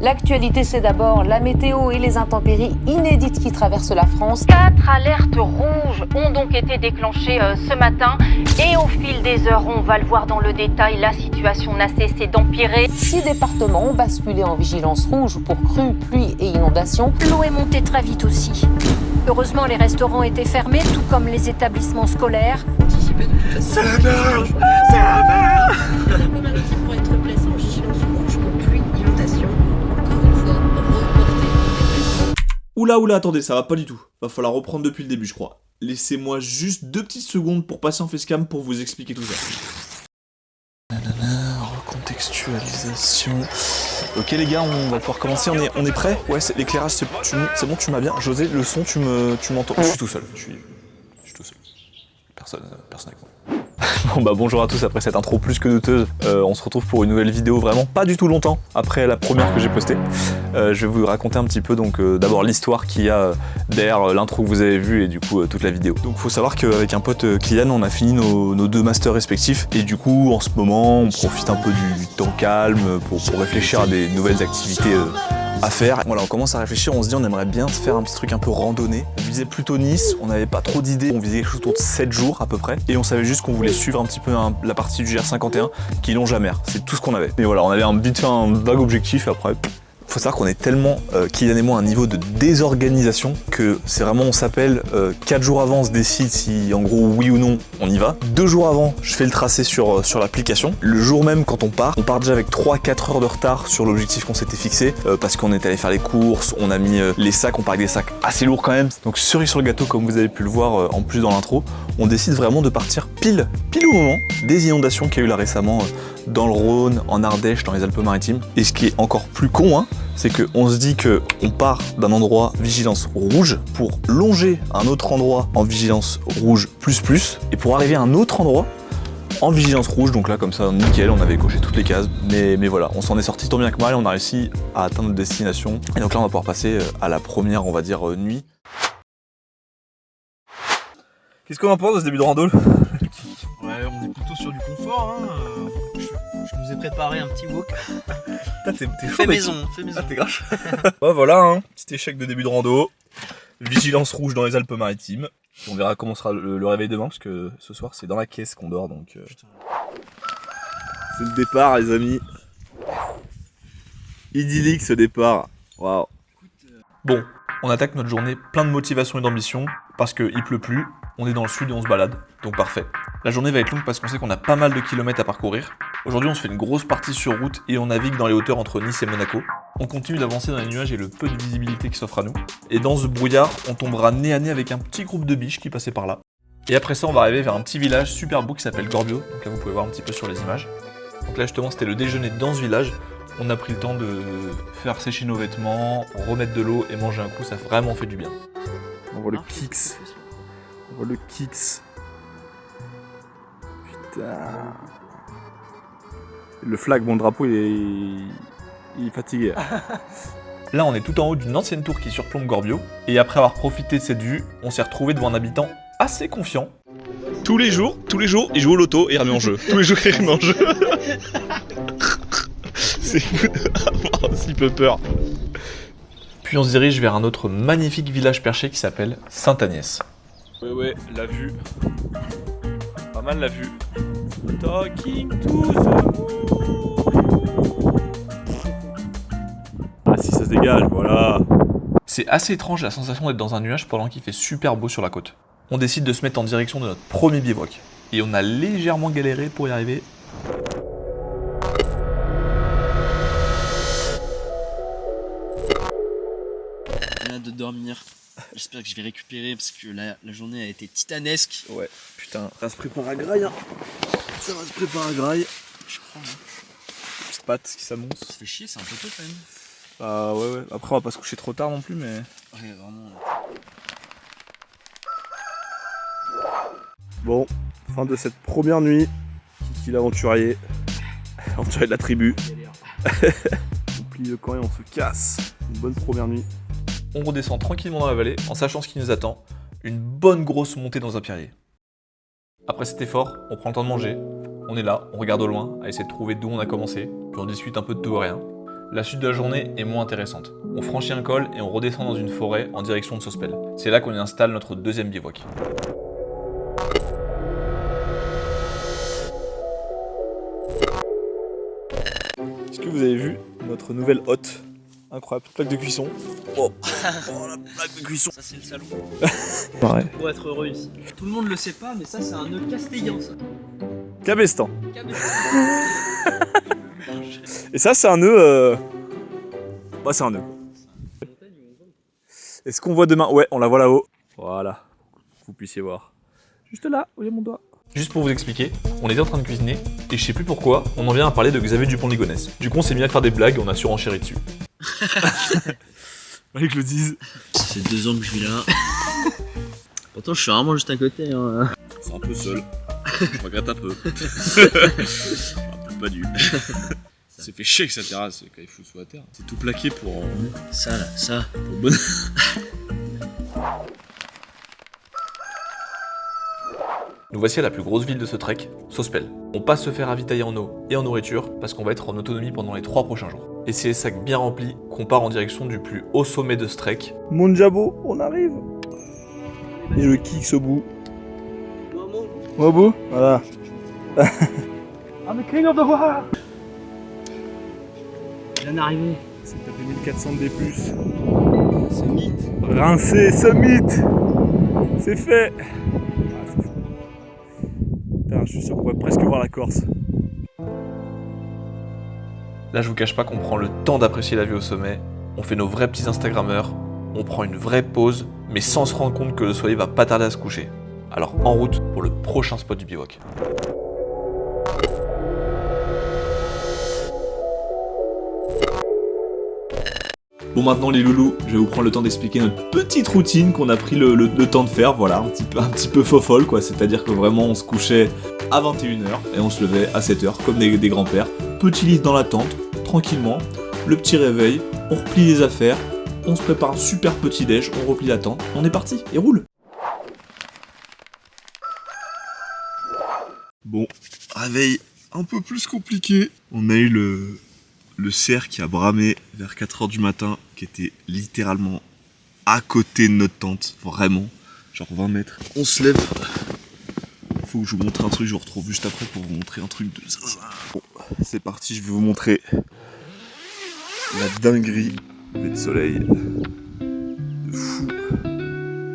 L'actualité, c'est d'abord la météo et les intempéries inédites qui traversent la France. 4 alertes rouges ont donc été déclenchées ce matin et au fil des heures, on va le voir dans le détail, la situation n'a cessé d'empirer. 6 départements ont basculé en vigilance rouge pour crues, pluie et inondations. L'eau est montée très vite aussi. Heureusement, les restaurants étaient fermés, tout comme les établissements scolaires. C'est la merde. C'est la merde. Les Alpes-Maritimes vont être placés en vigilance rouge pour pluie, inondation. Encore une fois, reporté. Oula, attendez, ça va pas du tout. Va falloir reprendre depuis le début, je crois. Laissez-moi juste 2 petites secondes pour passer en facecam pour vous expliquer tout ça. Recontextualisation. Ok les gars, on va pouvoir commencer, on est prêts? Ouais, l'éclairage c'est bon, tu m'as bien. José, le son, tu m'entends? Je suis tout seul, je suis tout seul. Personne avec moi. Bon bah bonjour à tous, après cette intro plus que douteuse, on se retrouve pour une nouvelle vidéo vraiment pas du tout longtemps après la première que j'ai postée. Je vais vous raconter un petit peu donc d'abord l'histoire qu'il y a derrière l'intro que vous avez vue et du coup toute la vidéo. Donc faut savoir qu'avec un pote Kylian, on a fini nos 2 masters respectifs et du coup en ce moment on profite un peu du temps calme pour réfléchir à des nouvelles activités à faire. Voilà, on commence à réfléchir, on se dit on aimerait bien se faire un petit truc un peu randonnée. On visait plutôt Nice, on n'avait pas trop d'idées, on visait quelque chose autour de 7 jours à peu près. Et on savait juste qu'on voulait suivre un petit peu la partie du GR51 qui longe la mer. C'est tout ce qu'on avait. Mais voilà, on avait un vague objectif et après... Faut savoir qu'on est tellement, Kylian et moi, à un niveau de désorganisation que c'est vraiment, on s'appelle 4 jours avant, on se décide si en gros oui ou non on y va. 2 jours avant, je fais le tracé sur l'application. Le jour même quand on part déjà avec 3-4 heures de retard sur l'objectif qu'on s'était fixé parce qu'on est allé faire les courses, on a mis les sacs, on part avec des sacs assez lourds quand même. Donc cerise sur le gâteau, comme vous avez pu le voir en plus dans l'intro, on décide vraiment de partir pile au moment des inondations qu'il y a eu là récemment dans le Rhône, en Ardèche, dans les Alpes-Maritimes. Et ce qui est encore plus con, hein, c'est qu'on se dit qu'on part d'un endroit vigilance rouge pour longer un autre endroit en vigilance rouge plus, et pour arriver à un autre endroit en vigilance rouge, donc là comme ça nickel, on avait coché toutes les cases, mais voilà, on s'en est sorti tant bien que mal et on a réussi à atteindre notre destination. Et donc là on va pouvoir passer à la première, on va dire, nuit. Qu'est-ce qu'on en pense de ce début de rando? Ouais, on est plutôt sur du confort, hein. Je nous ai préparé un petit wok. T'es chaud, Fait mec. maison, fait maison. Ah, t'es grave. Ouais, voilà, hein, petit échec de début de rando. Vigilance rouge dans les Alpes-Maritimes. On verra comment sera le réveil demain, parce que ce soir c'est dans la caisse qu'on dort, donc... C'est le départ, les amis. Idyllique ce départ. Waouh. Bon, on attaque notre journée plein de motivation et d'ambition, parce qu'il pleut plus, on est dans le sud et on se balade, donc parfait. La journée va être longue parce qu'on sait qu'on a pas mal de kilomètres à parcourir. Aujourd'hui on se fait une grosse partie sur route et on navigue dans les hauteurs entre Nice et Monaco. On continue d'avancer dans les nuages et le peu de visibilité qui s'offre à nous. Et dans ce brouillard, on tombera nez à nez avec un petit groupe de biches qui passait par là. Et après ça on va arriver vers un petit village super beau qui s'appelle Gorbio, donc là vous pouvez voir un petit peu sur les images. Donc là justement c'était le déjeuner dans ce village. On a pris le temps de faire sécher nos vêtements, remettre de l'eau et manger un coup, ça a vraiment fait du bien. On voit le Kix. On voit le Kix. Putain. Le flag, mon drapeau, il est fatigué. Là, on est tout en haut d'une ancienne tour qui surplombe Gorbio. Et après avoir profité de cette vue, on s'est retrouvé devant un habitant assez confiant. Tous les jours, il joue au loto et il remet en jeu. Tous les jours, il remet en jeu. C'est fou d'avoir si peu peur. Puis on se dirige vers un autre magnifique village perché qui s'appelle Sainte-Agnès. Ouais, la vue. Pas mal la vue. Talking to the moon. Ah si ça se dégage, voilà. C'est assez étrange la sensation d'être dans un nuage pendant qu'il fait super beau sur la côte. On décide de se mettre en direction de notre premier bivouac. Et on a légèrement galéré pour y arriver. De dormir. J'espère que je vais récupérer parce que la journée a été titanesque. Ouais, putain, ça se prépare à graille, hein. Ça va se préparer à graille. Je crois. Hein. C'est pas ce qui s'annonce. Ça fait chier, c'est un peu tôt quand même. Bah ouais. Après on va pas se coucher trop tard non plus, mais... Ouais, vraiment. Bon, fin de cette première nuit. Kiki l'aventurier. Aventurier de la tribu. On plie le camp et on se casse. Une bonne première nuit. On redescend tranquillement dans la vallée en sachant ce qui nous attend. Une bonne grosse montée dans un pierrier. Après cet effort, on prend le temps de manger. On est là, on regarde au loin, à essayer de trouver d'où on a commencé. Puis on discute un peu de tout et rien. La suite de la journée est moins intéressante. On franchit un col et on redescend dans une forêt en direction de Sospel. C'est là qu'on y installe notre deuxième bivouac. Est-ce que vous avez vu notre nouvelle hotte? Incroyable, plaque de cuisson. Oh, la plaque de cuisson. Ça c'est le salon. Pareil. Pour être heureux ici. Tout le monde le sait pas, mais ça c'est un nœud castellan ça. Cabestan. Cabestan. Et ça c'est un nœud... Bah c'est un nœud. Est-ce qu'on voit demain? Ouais, on la voit là-haut. Voilà, que vous puissiez voir. Juste là, où est mon doigt? Juste pour vous expliquer, on était en train de cuisiner, et je sais plus pourquoi, on en vient à parler de Xavier Dupont de Ligonnès. Du coup on s'est mis à faire des blagues, on a surenchéri dessus. Fallait que je le dise. Ça fait 2 ans que je vis là. Pourtant je suis vraiment juste à côté. Hein. C'est un peu seul. Je regrette un peu. Un peu pas du. C'est fait chier que sa terrasse quand il faut sous la terre. C'est tout plaqué pour. Ça là, ça. Pour le bonheur. Nous voici à la plus grosse ville de ce trek, Sospel. On passe se faire ravitailler en eau et en nourriture parce qu'on va être en autonomie pendant les 3 prochains jours. Et c'est les sacs bien remplis qu'on part en direction du plus haut sommet de ce trek. Monjabo, on arrive. Et le Kix au bout. Au bout, voilà. I'm the king of the world. Il vient d'arriver. C'est tapé 1400 D+. Summit. Rincé, Summit. C'est fait. Je suis sûr qu'on va presque voir la Corse. Là, je vous cache pas qu'on prend le temps d'apprécier la vue au sommet. On fait nos vrais petits Instagrammeurs. On prend une vraie pause, mais sans se rendre compte que le soleil va pas tarder à se coucher. Alors, en route pour le prochain spot du bivouac. Bon, maintenant les loulous, je vais vous prendre le temps d'expliquer notre petite routine qu'on a pris le temps de faire, voilà, un petit peu fofolle quoi, c'est-à-dire que vraiment on se couchait à 21h et on se levait à 7h comme des grands-pères. Petit lit dans la tente, tranquillement, le petit réveil, on replie les affaires, on se prépare un super petit déj, on replie la tente, on est parti et roule. Bon, réveil un peu plus compliqué, on a eu le cerf qui a bramé vers 4h du matin, qui était littéralement à côté de notre tente, vraiment, genre 20 mètres. On se lève, faut que je vous montre un truc, je vous retrouve juste après pour vous montrer un truc de... Bon, c'est parti, je vais vous montrer la dinguerie de soleil, de fou.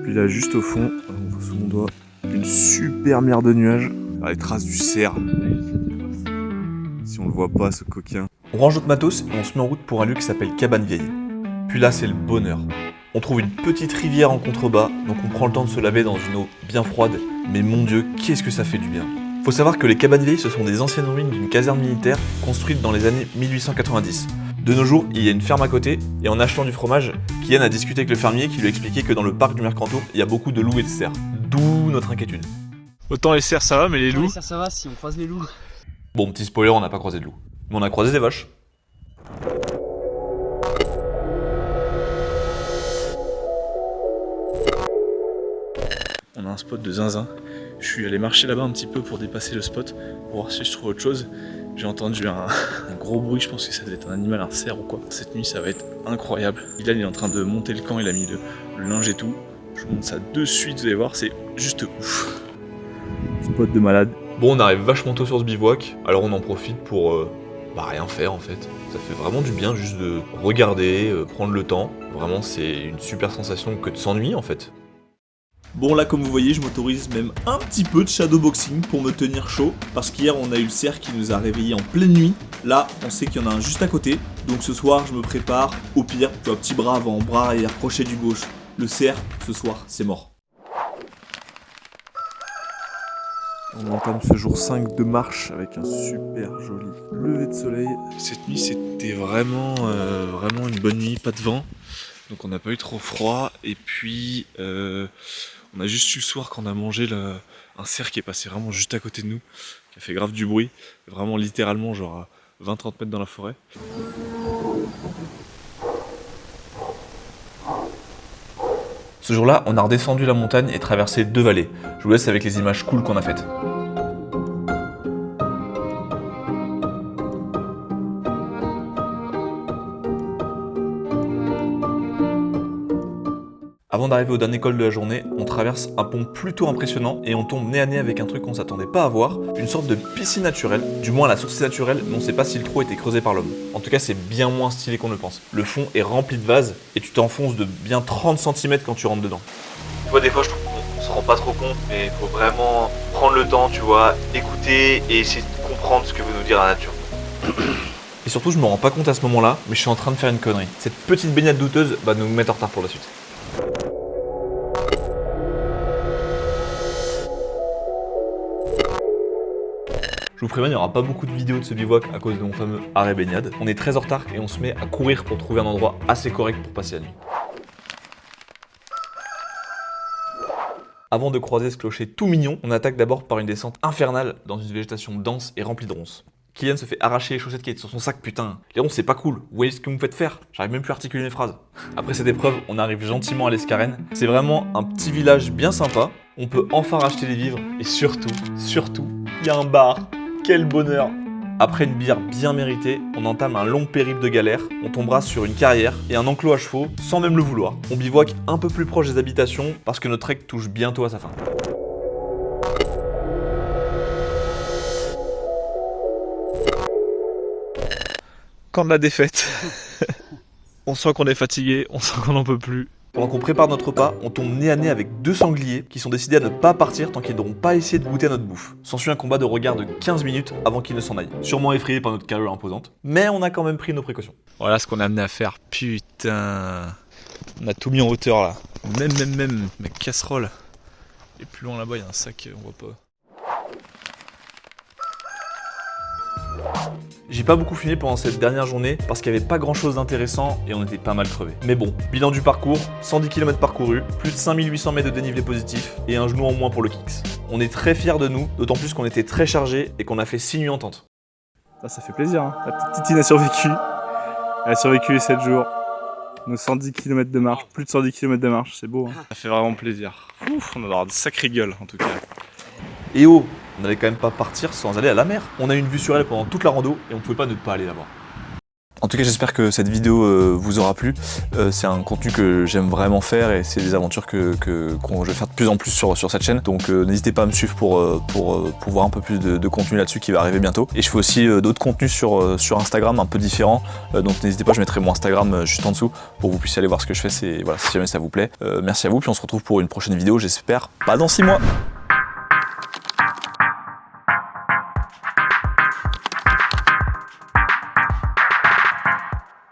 Puis là, juste au fond, on voit sous mon doigt, une super mer de nuages, les traces du cerf. Si on le voit pas, ce coquin. On range notre matos et on se met en route pour un lieu qui s'appelle Cabane Vieille. Puis là, c'est le bonheur. On trouve une petite rivière en contrebas, donc on prend le temps de se laver dans une eau bien froide. Mais mon Dieu, qu'est-ce que ça fait du bien. Faut savoir que les Cabanes Vieilles, ce sont des anciennes ruines d'une caserne militaire construite dans les années 1890. De nos jours, il y a une ferme à côté, et en achetant du fromage, Kian a discuté avec le fermier qui lui a expliqué que dans le parc du Mercantour, il y a beaucoup de loups et de cerfs. D'où notre inquiétude. Autant les cerfs ça va, mais les loups... Ça va si on croise les loups. Bon, petit spoiler, on n'a pas croisé de loups. Mais on a croisé des vaches. On a un spot de zinzin. Je suis allé marcher là-bas un petit peu pour dépasser le spot, pour voir si je trouve autre chose. J'ai entendu un gros bruit, je pense que ça devait être un animal, un cerf ou quoi. Cette nuit, ça va être incroyable. Ilan, il est en train de monter le camp, il a mis le linge et tout. Je vous montre ça de suite, vous allez voir, c'est juste ouf. Spot de malade. Bon, on arrive vachement tôt sur ce bivouac, alors on en profite pour rien faire en fait. Ça fait vraiment du bien juste de regarder, prendre le temps. Vraiment, c'est une super sensation que de s'ennuyer en fait. Bon là comme vous voyez je m'autorise même un petit peu de shadowboxing pour me tenir chaud parce qu'hier on a eu le cerf qui nous a réveillés en pleine nuit. Là on sait qu'il y en a un juste à côté, donc ce soir je me prépare, au pire tu vois petit bras avant, bras arrière, crochet du gauche. Le cerf ce soir c'est mort. On entame ce jour 5 de marche avec un super joli lever de soleil. Cette nuit c'était vraiment une bonne nuit, pas de vent. Donc on n'a pas eu trop froid et puis on a juste eu le soir quand on a mangé un cerf qui est passé vraiment juste à côté de nous, qui a fait grave du bruit, vraiment littéralement genre à 20-30 mètres dans la forêt. Ce jour-là, on a redescendu la montagne et traversé 2 vallées. Je vous laisse avec les images cool qu'on a faites. Avant d'arriver au dernier col de la journée, on traverse un pont plutôt impressionnant et on tombe nez à nez avec un truc qu'on s'attendait pas à voir, une sorte de piscine naturelle. Du moins la source est naturelle, mais on sait pas si le trou a été creusé par l'homme. En tout cas, c'est bien moins stylé qu'on le pense. Le fond est rempli de vases et tu t'enfonces de bien 30 cm quand tu rentres dedans. Tu vois, des fois je trouve qu'on s'en rend pas trop compte, mais il faut vraiment prendre le temps, tu vois, écouter et essayer de comprendre ce que veut nous dire la nature. Et surtout, je me rends pas compte à ce moment-là, mais je suis en train de faire une connerie. Cette petite baignade douteuse va nous mettre en retard pour la suite. Je vous préviens, il n'y aura pas beaucoup de vidéos de ce bivouac à cause de mon fameux arrêt baignade. On est très en retard et on se met à courir pour trouver un endroit assez correct pour passer la nuit. Avant de croiser ce clocher tout mignon, on attaque d'abord par une descente infernale dans une végétation dense et remplie de ronces. Kylian se fait arracher les chaussettes qui étaient sur son sac, putain. Les ronces c'est pas cool, vous voyez ce que vous me faites faire? J'arrive même plus à articuler mes phrases. Après cette épreuve, on arrive gentiment à l'Escarène. C'est vraiment un petit village bien sympa. On peut enfin racheter des vivres et surtout, il y a un bar. Quel bonheur! Après une bière bien méritée, on entame un long périple de galère, on tombera sur une carrière et un enclos à chevaux sans même le vouloir. On bivouaque un peu plus proche des habitations parce que notre trek touche bientôt à sa fin. Quand de la défaite, on sent qu'on est fatigué, on sent qu'on n'en peut plus. Pendant qu'on prépare notre repas, on tombe nez à nez avec deux sangliers qui sont décidés à ne pas partir tant qu'ils n'auront pas essayé de goûter à notre bouffe. S'ensuit un combat de regard de 15 minutes avant qu'ils ne s'en aillent. Sûrement effrayés par notre carrure imposante, mais on a quand même pris nos précautions. Voilà ce qu'on a amené à faire, putain. On a tout mis en hauteur là. Même, ma casserole. Et plus loin là-bas, il y a un sac, on voit pas. J'ai pas beaucoup filmé pendant cette dernière journée parce qu'il n'y avait pas grand chose d'intéressant et on était pas mal crevés. Mais bon, bilan du parcours, 110 km parcourus, plus de 5800 mètres de dénivelé positif et un genou en moins pour le kicks. On est très fiers de nous, d'autant plus qu'on était très chargés et qu'on a fait 6 nuits en tente. Ça fait plaisir, hein. La petite Titine a survécu. Elle a survécu les 7 jours. Nos 110 km de marche, plus de 110 km de marche, c'est beau. Hein. Ça fait vraiment plaisir. Ouf, on va avoir de sacrées gueules en tout cas. Et oh, on n'allait quand même pas partir sans aller à la mer. On a eu une vue sur elle pendant toute la rando et on pouvait pas ne pas aller là-bas. En tout cas, j'espère que cette vidéo vous aura plu. C'est un contenu que j'aime vraiment faire et c'est des aventures que je vais faire de plus en plus sur cette chaîne. Donc n'hésitez pas à me suivre pour voir un peu plus de contenu là-dessus qui va arriver bientôt. Et je fais aussi d'autres contenus sur Instagram un peu différents. Donc n'hésitez pas, je mettrai mon Instagram juste en dessous pour que vous puissiez aller voir ce que je fais. Voilà, si jamais ça vous plaît. Merci à vous, puis on se retrouve pour une prochaine vidéo, j'espère pas dans 6 mois.